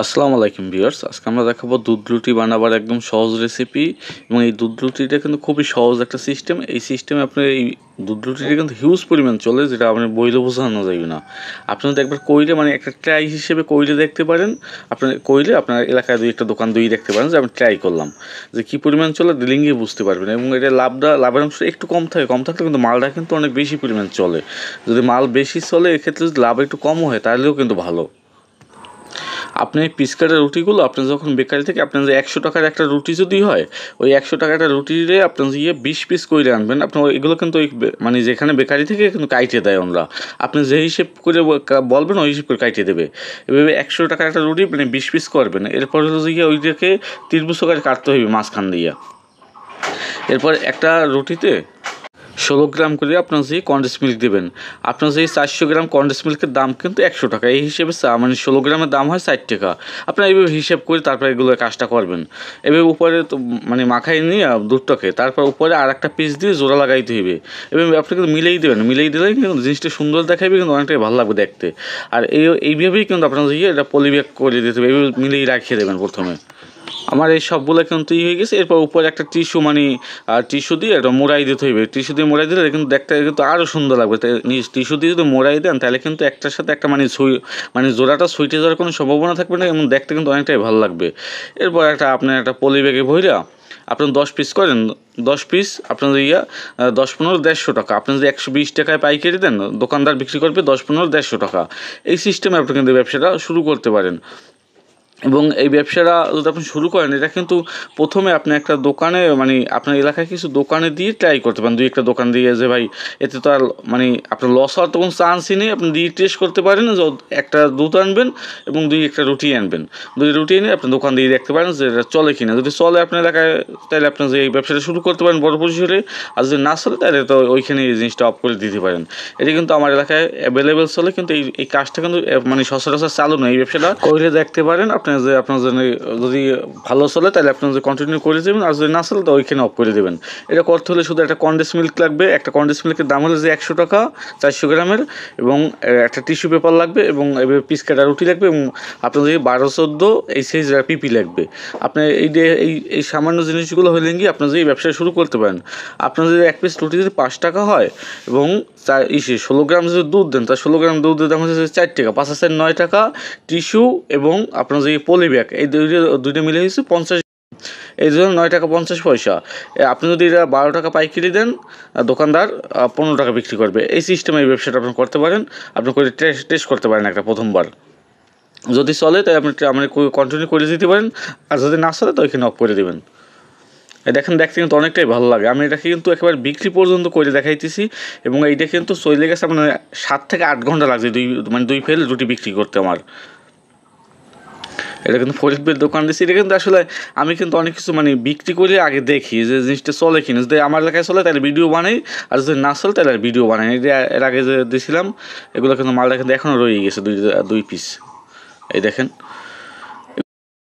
আসসালামু আলাইকুম ভিউয়ার্স, আজকে আমরা দেখাবো দুধ রুটি বানাবার একদম সহজ রেসিপি। এবং এই দুধ রুটিটা কিন্তু খুবই সহজ একটা সিস্টেম। এই সিস্টেমে আপনার এই দুধ রুটিটা কিন্তু হিউজ পরিমাণ চলে, যেটা আপনার বইলে বোঝানো যাবে না। আপনি যদি একবার কইলে মানে একটা ট্রাই হিসেবে কইলে দেখতে পারেন, আপনার কইলে আপনার এলাকায় দুই একটা দোকান দুই দেখতে পারেন যে আমি ট্রাই করলাম যে কী পরিমাণ চলে, দিলে গিয়ে বুঝতে পারবেন। এবং এটা লাভের অংশ একটু কম থাকলে কিন্তু মালটা কিন্তু অনেক বেশি পরিমাণ চলে। যদি মাল বেশি চলে এক্ষেত্রে যদি লাভ একটু কম হয় তাহলেও কিন্তু ভালো। আপনি পিস কাটা রুটিগুলো আপনি যখন বেকারি থেকে আপনার যে 100 টাকার একটা রুটি যদি হয়, ওই 100 টাকার একটা রুটিরে আপনার গিয়ে 20 পিস করে আনবেন। আপনার এগুলো কিন্তু ওই মানে যেখানে বেকারি থেকে কিন্তু কাইটে দেয় ওনরা, আপনি যে হিসেব করে বলবেন ওই হিসেব করে কাইটে দেবে। এভাবে 100 টাকার একটা রুটি মানে 20 পিস করবেন। এরপর হচ্ছে গিয়ে ওইটাকে ত্রিভুজ করে কাটতে হবে মাঝখান দিয়ে। এরপর একটা রুটিতে 16 গ্রাম করে আপনার যে কন্ডেন্স মিল্ক দেবেন। আপনার যে 400 গ্রাম কন্ডেন্স মিল্কের দাম কিন্তু 100 টাকা, এই হিসেবে মানে 16 গ্রামের দাম হয় 60 টাকা। আপনার এইভাবে হিসেব করে তারপরে এগুলো কাজটা করবেন। এভাবে উপরে তো মানে মাখাই নিয়ে দুধটাকে তারপর উপরে আর একটা পিস দিয়ে জোড়া লাগাইতে হবে। এভাবে আপনি কিন্তু মিলেই দেবেন, মিলেই দিলে কিন্তু জিনিসটা সুন্দর দেখাবে, কিন্তু অনেকটাই ভালো লাগবে দেখতে। আর এইভাবেই কিন্তু আপনার যে এটা পলিব্যাগ করে দিতে হবে, এইভাবে মিলেই রাখিয়ে দেবেন প্রথমে। আমার এই সবগুলো কিন্তু হয়ে গেছে। এরপর উপরে একটা টিস্যু টিস্যু দিয়ে একটা মোড়াই দিতে হইবে। টিস্যু দিয়ে মোড়াই দিলে কিন্তু দেখতে কিন্তু আরও সুন্দর লাগবে। টিস্যু দিয়ে যদি মোড়াই দেন তাহলে কিন্তু একটার সাথে একটা মানে জোড়াটা সুইটে যাওয়ার কোনো সম্ভাবনা থাকবে না, এবং দেখতে কিন্তু অনেকটাই ভালো লাগবে। এরপর আপনার একটা পলি ব্যাগে ভইরা আপনি 10 পিস করেন। 10 পিস আপনার 10-15 150 টাকা। আপনি যদি 120 টাকায় পাইকারি দেন, দোকানদার বিক্রি করবে 10-15 150 টাকা। এই সিস্টেমে আপনি কিন্তু ব্যবসাটা শুরু করতে পারেন। এবং এই ব্যবসাটা যদি আপনি শুরু করেন, এটা কিন্তু প্রথমে আপনি একটা দোকানে মানে আপনার এলাকায় কিছু দোকানে দিয়ে ট্রাই করতে পারেন। দুই একটা দোকান দিয়ে যে ভাই এতে তো আর মানে আপনার লস হওয়ার তো কোনো চান্সই নেই। আপনি দিয়ে টেস্ট করতে পারেন যে একটা দুধ আনবেন এবং একটা রুটি আনবেন। রুটি এনে আপনি দোকান দিয়ে দেখতে পারেন যে এটা চলে কিনা। যদি চলে আপনার এলাকায় তাহলে আপনি যে এই ব্যবসাটা শুরু করতে পারেন বড় পরিসরে। আর যদি না চলে তাহলে তো ওইখানে এই জিনিসটা অফ করে দিতে পারেন। এটা কিন্তু আমার এলাকায় অ্যাভেলেবেল চলে, কিন্তু এই কাজটা কিন্তু মানে সচরাচর চালু নয়। এই ব্যবসাটা করে দেখতে পারেন আপনার যদি ভালো চলে তাহলে আপনি যদি কন্টিনিউ করে দেবেন, আর যদি না চলে তো ওইখানে অফ করে দেবেন। এটা করতে হলে শুধু একটা কন্ডেন্স মিল্ক লাগবে। একটা কন্ডেন্স মিল্কের দাম হলো যে 100 টাকা 400 গ্রামের, এবং একটা টিস্যু পেপার লাগবে, এবং এবার পিস কাটা রুটি লাগবে, এবং আপনার যদি 12-14 এই সাইজের পিপি লাগবে। আপনার এই সামান্য জিনিসগুলো হলে গিয়ে আপনার যদি ব্যবসা শুরু করতে পারেন। আপনার যদি এক পিস রুটি যদি 5 টাকা হয়, এবং 16 গ্রাম যদি দুধ দেন, তার 16 গ্রাম দুধের দাম হচ্ছে 4 টাকা, 5 আর 9 টাকা। টিস্যু এবং আপনার যে পলি ব্যাগ, এই দুইটা মিলে হচ্ছে 50। এই জন্য 9 টাকা 50 পয়সা। আপনি যদি এটা 12 টাকা পাইকারি দেন, দোকানদার 15 টাকা বিক্রি করবে। এই সিস্টেমে এই ব্যবসাটা আপনি করতে পারেন। আপনি করে টেস্ট করতে পারেন একটা প্রথমবার। যদি চলে তাই আপনি কন্টিনিউ করে দিতে পারেন, আর যদি না চলে তো ওইখানে অফ করে দেবেন। দেখতে কিন্তু অনেকটাই ভালো লাগে। আমি এটাকে কিন্তু একেবারে বিক্রি পর্যন্ত করে দেখাইতেছি, এবং এইটা কিন্তু চলে গেছে আপনার 7 থেকে 8 ঘন্টা লাগছে দুই ফেল রুটি বিক্রি করতে আমার। এটা কিন্তু ফরিদ ভাইয়ের দোকান দিচ্ছি। এটা কিন্তু আসলে আমি কিন্তু অনেক কিছু মানে বিক্রি করে আগে দেখি যে জিনিসটা চলে কিনা। যদি আমার এলাকায় চলে তাহলে ভিডিও বানাই, আর যদি না চলে তাহলে ভিডিও বানাই। এটা এর আগে যে দিয়েছিলাম, এগুলো কিন্তু মালটা কিন্তু এখনও রয়ে গেছে দুই পিস। এই দেখেন।